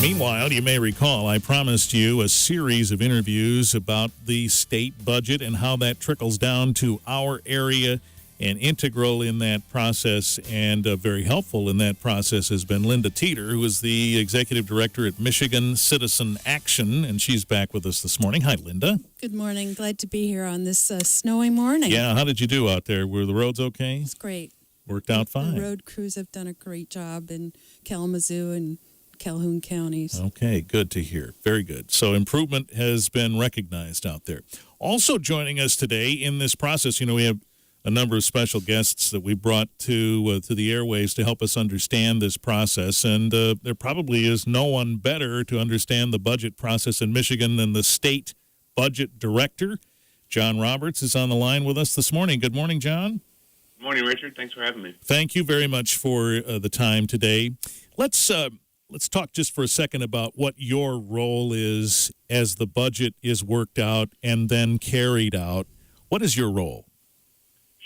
Meanwhile, you may recall I promised you a series of interviews about the state budget and how that trickles down to our area, and integral in that process and very helpful in that process has been Linda Teeter, who is the executive director at Michigan Citizen Action, and she's back with us this morning. Hi, Linda. Good morning. Glad to be here on this snowy morning. Yeah, how did you do out there? Were the roads okay? It's great. Worked out fine. The road crews have done a great job in Kalamazoo and Calhoun counties. Okay, good to hear. Very good. So improvement has been recognized out there. Also joining us today in this process, we have a number of special guests that we brought to the airwaves to help us understand this process. And there probably is no one better to understand the budget process in Michigan than the state budget director. John Roberts is on the line with us this morning. Good morning, John. Good morning, Richard. Thanks for having me. Thank you very much for the time today. Let's talk just for a second about what your role is as the budget is worked out and then carried out. What is your role?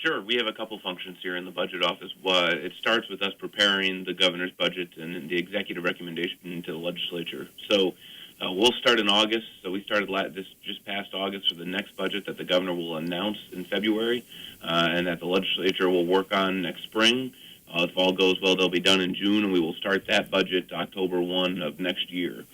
Sure. We have a couple functions here in the budget office. It starts with us preparing the governor's budget and the executive recommendation to the legislature. So we'll start in August. So we started this just past August for the next budget that the governor will announce in February and that the legislature will work on next spring. If all goes well, they'll be done in June, and we will start that budget October 1 of next year.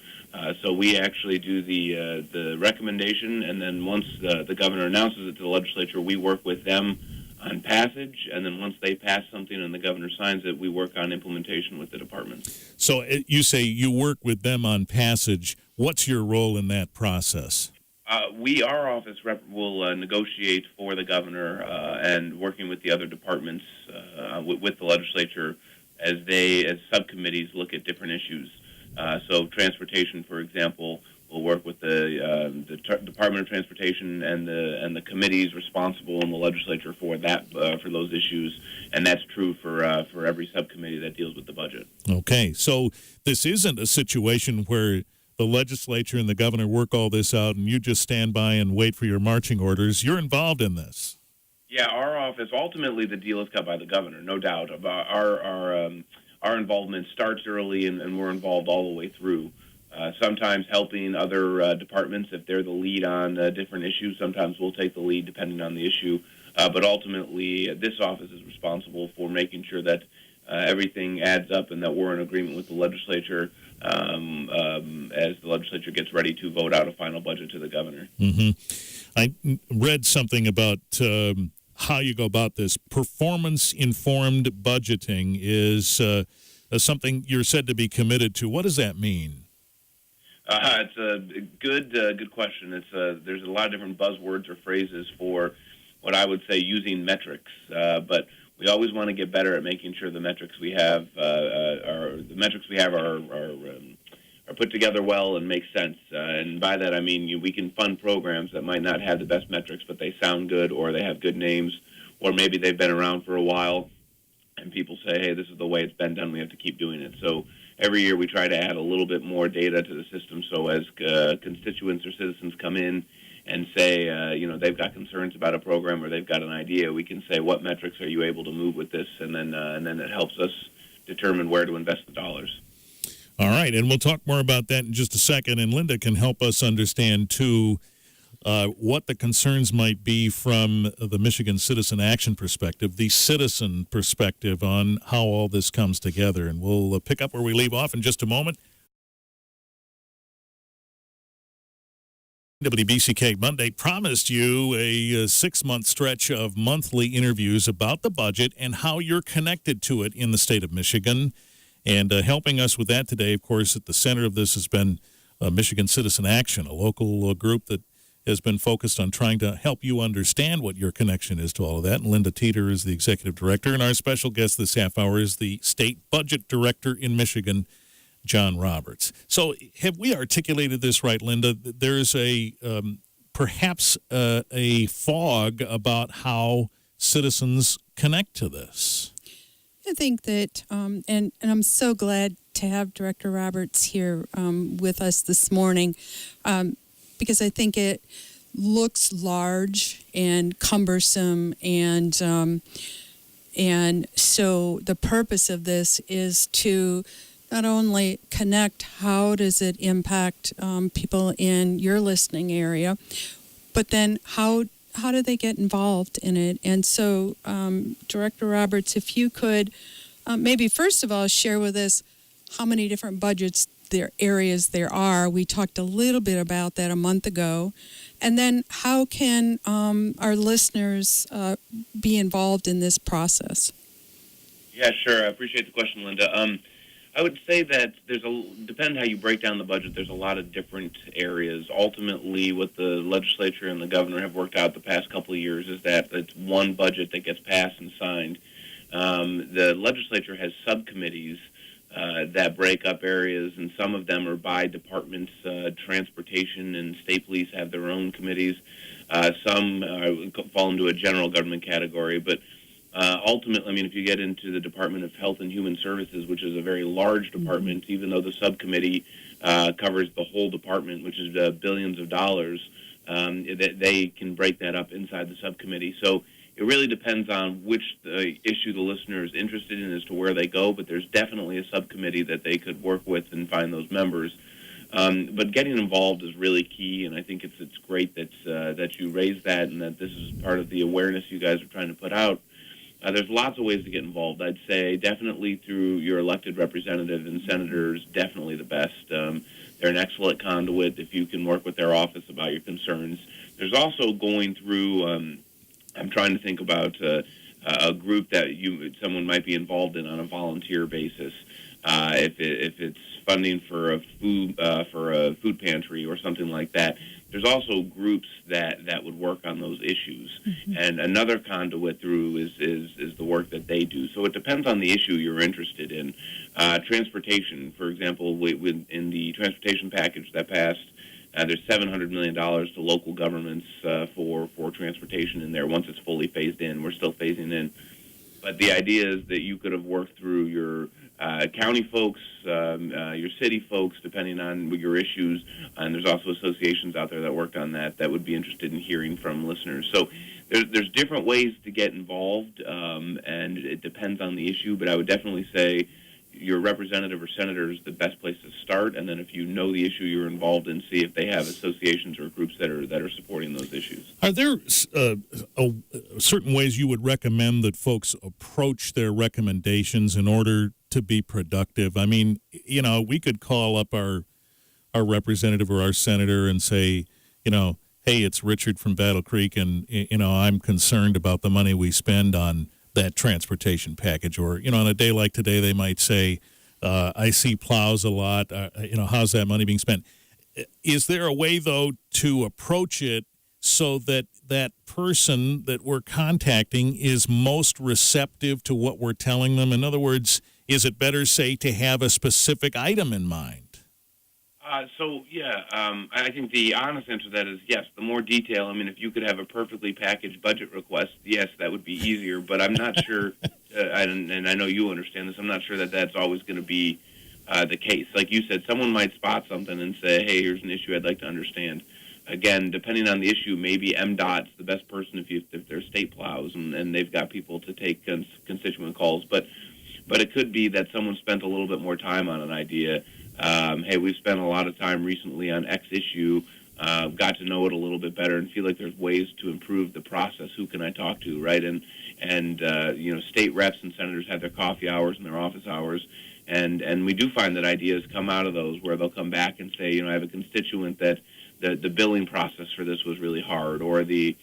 So we actually do the recommendation, and then once the governor announces it to the legislature, we work with them on passage, and then once they pass something and the governor signs it, we work on implementation with the departments. So you say you work with them on passage. What's your role in that process? Our office will negotiate for the governor and working with the other departments with the legislature as subcommittees look at different issues. So transportation, for example, will work with the Department of Transportation and the committees responsible in the legislature for that for those issues, and that's true for every subcommittee that deals with the budget. Okay, so this isn't a situation where the legislature and the governor work all this out and you just stand by and wait for your marching orders. You're involved in this. Yeah, our office, ultimately the deal is cut by the governor, no doubt. Our involvement starts early and we're involved all the way through. Sometimes helping other departments if they're the lead on different issues. Sometimes we'll take the lead depending on the issue. But ultimately, this office is responsible for making sure that everything adds up and that we're in agreement with the legislature as the legislature gets ready to vote out a final budget to the governor. Mm-hmm. I read something about how you go about this. Performance-informed budgeting is something you're said to be committed to. What does that mean? It's a good question. There's a lot of different buzzwords or phrases for what I would say using metrics, but we always want to get better at making sure the metrics we have are put together well and make sense. And by that I mean we can fund programs that might not have the best metrics, but they sound good, or they have good names, or maybe they've been around for a while, and people say, hey, this is the way it's been done. We have to keep doing it. So every year we try to add a little bit more data to the system, so as constituents or citizens come in and say, they've got concerns about a program or they've got an idea, we can say, what metrics are you able to move with this? And then it helps us determine where to invest the dollars. All right, and we'll talk more about that in just a second. And Linda can help us understand, too, what the concerns might be from the Michigan Citizen Action perspective, the citizen perspective on how all this comes together. And we'll pick up where we leave off in just a moment. WBCK Monday promised you a 6-month stretch of monthly interviews about the budget and how you're connected to it in the state of Michigan. And helping us with that today, of course, at the center of this has been Michigan Citizen Action, a local group that has been focused on trying to help you understand what your connection is to all of that. And Linda Teeter is the executive director. And our special guest this half hour is the state budget director in Michigan, John Roberts. So have we articulated this right, Linda? There's perhaps a fog about how citizens connect to this. I think that, and I'm so glad to have Director Roberts here with us this morning, because I think it looks large and cumbersome, and so the purpose of this is to not only connect, how does it impact people in your listening area, but then how do they get involved in it? And so, Director Roberts, if you could maybe first of all share with us how many different budgets areas there are. We talked a little bit about that a month ago. And then how can our listeners be involved in this process? Yeah, sure. I appreciate the question, Linda. I would say that depending how you break down the budget, there's a lot of different areas. Ultimately, what the legislature and the governor have worked out the past couple of years is that it's one budget that gets passed and signed. The legislature has subcommittees that break up areas, and some of them are by departments. Transportation and state police have their own committees. Some fall into a general government category, but ultimately, I mean, if you get into the Department of Health and Human Services, which is a very large department, even though the subcommittee covers the whole department, which is billions of dollars, they can break that up inside the subcommittee. So it really depends on which issue the listener is interested in as to where they go, but there's definitely a subcommittee that they could work with and find those members. But getting involved is really key, and I think it's great that you raised that and that this is part of the awareness you guys are trying to put out. There's lots of ways to get involved. I'd say definitely through your elected representative and senators, definitely the best. They're an excellent conduit if you can work with their office about your concerns. There's also going through, I'm trying to think about a group that someone might be involved in on a volunteer basis. If it's funding for a food pantry or something like that. There's also groups that would work on those issues. Mm-hmm. And another conduit through is the work that they do. So it depends on the issue you're interested in. Transportation, for example, in the transportation package that passed, there's $700 million to local governments for transportation in there once it's fully phased in. We're still phasing in. But the idea is that you could have worked through your county folks, your city folks, depending on your issues, and there's also associations out there that worked on that would be interested in hearing from listeners. So there's different ways to get involved, and it depends on the issue, but I would definitely say your representative or senator is the best place to start, and then if you know the issue you're involved in, see if they have associations or groups that are supporting those issues. Are there certain ways you would recommend that folks approach their recommendations in order to be productive? I mean, you know, we could call up our representative or our senator and say, you know, hey, it's Richard from Battle Creek, and, you know, I'm concerned about the money we spend on that transportation package. Or, you know, on a day like today, they might say, I see plows a lot. You know, how's that money being spent? Is there a way, though, to approach it so that that person that we're contacting is most receptive to what we're telling them? In other words, is it better, say, to have a specific item in mind? I think the honest answer to that is yes. The more detail, I mean, if you could have a perfectly packaged budget request, yes, that would be easier. But I'm not sure, and I know you understand this, I'm not sure that that's always going to be the case. Like you said, someone might spot something and say, hey, here's an issue I'd like to understand. Again, depending on the issue, maybe MDOT's the best person if they're state plows and they've got people to take constituent calls. But it could be that someone spent a little bit more time on an idea. Hey, we've spent a lot of time recently on X issue, got to know it a little bit better and feel like there's ways to improve the process. Who can I talk to, right? And you know, state reps and senators have their coffee hours and their office hours. And we do find that ideas come out of those where they'll come back and say, you know, I have a constituent that the billing process for this was really hard, or the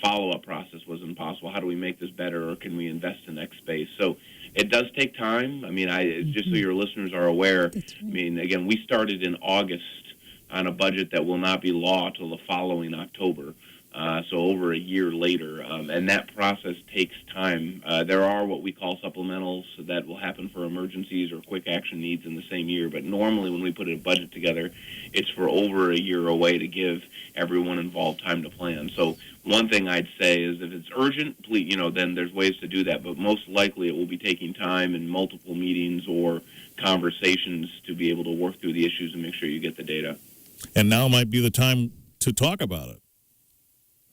follow-up process was impossible. How do we make this better, or can we invest in X space? So it does take time. I mean, just so your listeners are aware, right. I mean, again, we started in August on a budget that will not be law till the following October, so over a year later, and that process takes time. There are what we call supplementals that will happen for emergencies or quick action needs in the same year, but normally when we put a budget together, it's for over a year away to give everyone involved time to plan. So one thing I'd say is if it's urgent, please, you know, then there's ways to do that, but most likely it will be taking time and multiple meetings or conversations to be able to work through the issues and make sure you get the data. And now might be the time to talk about it.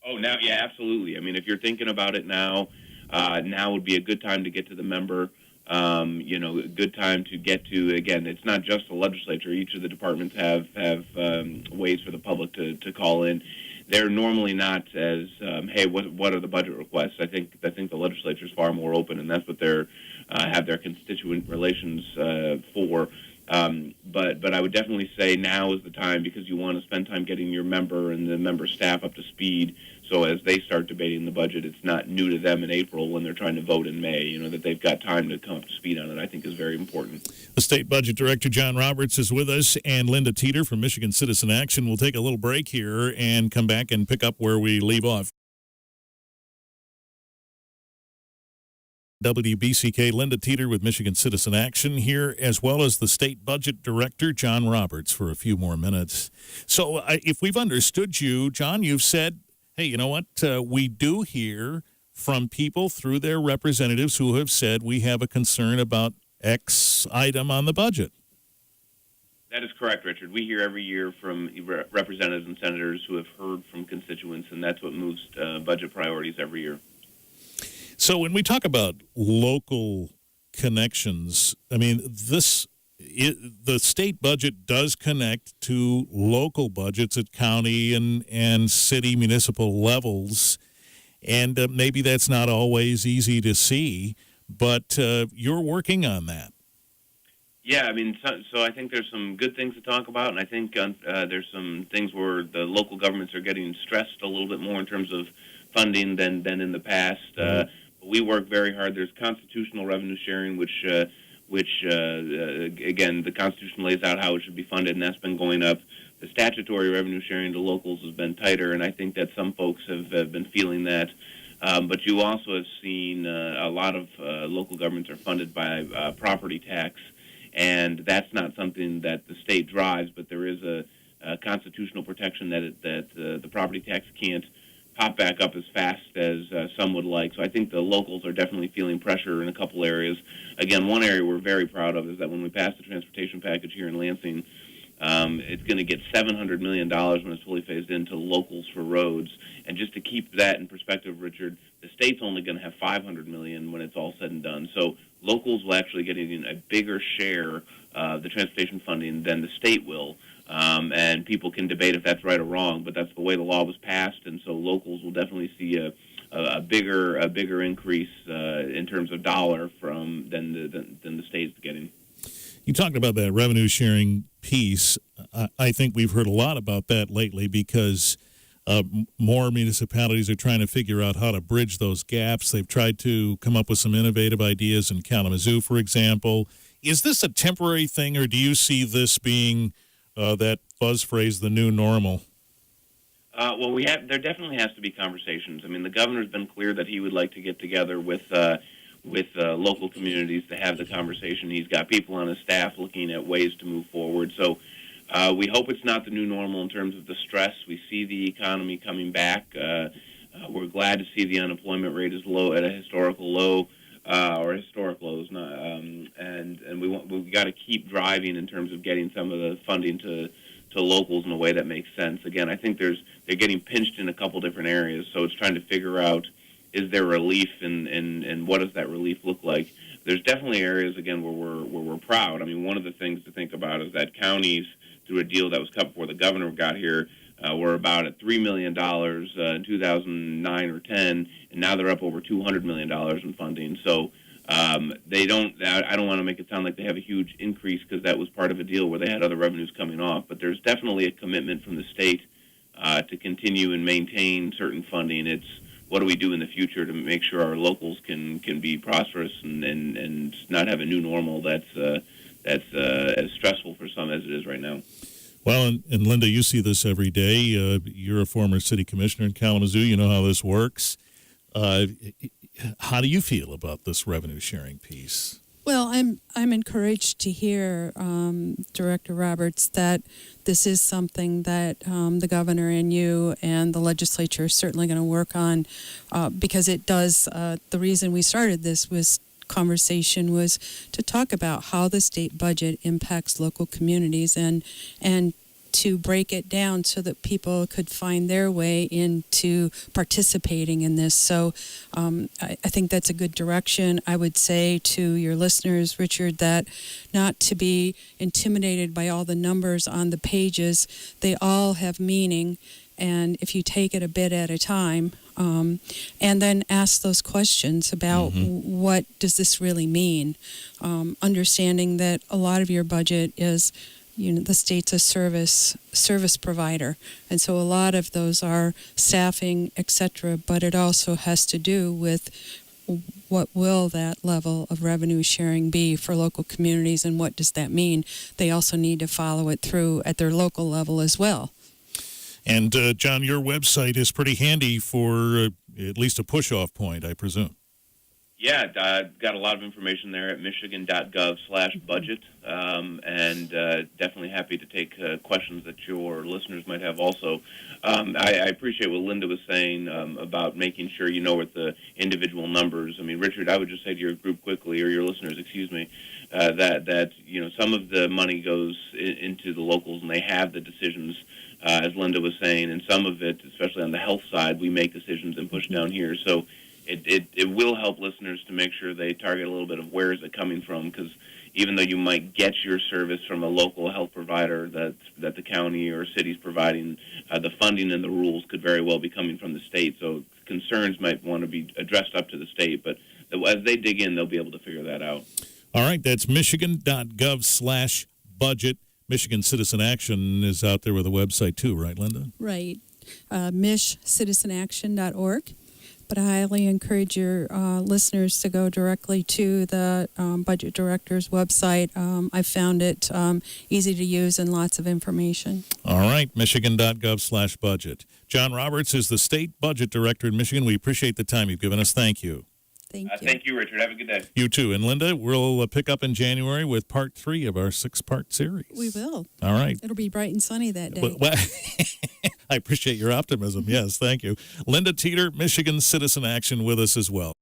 Oh, now, yeah, absolutely. I mean, if you're thinking about it now, now would be a good time to get to the member. A good time to get to. Again, it's not just the legislature. Each of the departments have ways for the public to call in. They're normally not as hey, what are the budget requests? I think the legislature is far more open, and that's what they're have their constituent relations for. But I would definitely say now is the time, because you want to spend time getting your member and the member staff up to speed. So as they start debating the budget, it's not new to them in April when they're trying to vote in May. That they've got time to come up to speed on it, I think is very important. The State Budget Director, John Roberts, is with us, and Linda Teeter from Michigan Citizen Action. We'll take a little break here and come back and pick up where we leave off. WBCK, Linda Teeter with Michigan Citizen Action here, as well as the State Budget Director, John Roberts, for a few more minutes. So if we've understood you, John, you've said, hey, you know what? We do hear from people through their representatives who have said we have a concern about X item on the budget. That is correct, Richard. We hear every year from representatives and senators who have heard from constituents, and that's what moves budget priorities every year. So when we talk about local connections, I mean, the state budget does connect to local budgets at county and city municipal levels, and maybe that's not always easy to see, but you're working on that. Yeah, I mean, so I think there's some good things to talk about, and I think there's some things where the local governments are getting stressed a little bit more in terms of funding than in the past. We work very hard. There's constitutional revenue sharing, which again, the Constitution lays out how it should be funded, and that's been going up. The statutory revenue sharing to locals has been tighter, and I think that some folks have been feeling that. But you also have seen a lot of local governments are funded by property tax, and that's not something that the state drives, but there is a constitutional protection that the property tax can't pop back up as fast as some would like. So I think the locals are definitely feeling pressure in a couple areas. Again, one area we're very proud of is that when we passed the transportation package here in Lansing, it's going to get $700 million when it's fully phased into locals for roads. And just to keep that in perspective, Richard, the state's only going to have $500 million when it's all said and done. So locals will actually get a bigger share of the transportation funding than the state will. And people can debate if that's right or wrong, but that's the way the law was passed, and so locals will definitely see a bigger increase in terms of dollar than the state's getting. You talked about that revenue sharing piece. I think we've heard a lot about that lately because more municipalities are trying to figure out how to bridge those gaps. They've tried to come up with some innovative ideas in Kalamazoo, for example. Is this a temporary thing, or do you see this being that buzz phrase, the new normal? Well, there definitely has to be conversations. I mean, the governor's been clear that he would like to get together with local communities to have the conversation. He's got people on his staff looking at ways to move forward. So we hope it's not the new normal in terms of the stress. We see the economy coming back. We're glad to see the unemployment rate is low at a historical low. Or historic lows, and we got to keep driving in terms of getting some of the funding to locals in a way that makes sense. Again, I think they're getting pinched in a couple different areas, so it's trying to figure out, is there relief and what does that relief look like? There's definitely areas again where we're proud. I mean, one of the things to think about is that counties, through a deal that was cut before the governor got here, were about at $3 million in 2009 or 10, and now they're up over $200 million in funding. So they don't. I don't want to make it sound like they have a huge increase because that was part of a deal where they had other revenues coming off. But there's definitely a commitment from the state to continue and maintain certain funding. It's what do we do in the future to make sure our locals can be prosperous and not have a new normal that's as stressful for some as it is right now. Well, and Linda, you see this every day. You're a former city commissioner in Kalamazoo. You know how this works. How do you feel about this revenue sharing piece? Well, I'm encouraged to hear, Director Roberts, that this is something that the governor and you and the legislature are certainly going to work on because it does. The reason we started this conversation was to talk about how the state budget impacts local communities and to break it down so that people could find their way into participating in this. So I think that's a good direction. I would say to your listeners, Richard, that not to be intimidated by all the numbers on the pages. They all have meaning. And if you take it a bit at a time, and then ask those questions about what does this really mean, understanding that a lot of your budget is, the state's a service provider, and so a lot of those are staffing, etc. But it also has to do with what will that level of revenue sharing be for local communities, and what does that mean? They also need to follow it through at their local level as well. And, John, your website is pretty handy for at least a push-off point, I presume. Yeah, got a lot of information there at michigan.gov/budget, and definitely happy to take questions that your listeners might have also. I appreciate what Linda was saying about making sure you know what the individual numbers. I mean, Richard, I would just say to your group quickly, or your listeners, excuse me, that some of the money goes into the locals, and they have the decisions, as Linda was saying, and some of it, especially on the health side, we make decisions and push down here. So it will help listeners to make sure they target a little bit of where is it coming from, because even though you might get your service from a local health provider that the county or city's providing, the funding and the rules could very well be coming from the state. So concerns might want to be addressed up to the state, but as they dig in, they'll be able to figure that out. All right, that's michigan.gov/budget. Michigan Citizen Action is out there with a website too, right, Linda? Right, michcitizenaction.org. But I highly encourage your listeners to go directly to the budget director's website. I found it easy to use and lots of information. All right, michigan.gov/budget. John Roberts is the state budget director in Michigan. We appreciate the time you've given us. Thank you. Thank you. Thank you, Richard. Have a good day. You too. And Linda, we'll pick up in January with part 3 of our 6-part series. We will. All right. It'll be bright and sunny that day. Well, I appreciate your optimism. Yes, thank you. Linda Teeter, Michigan Citizen Action, with us as well.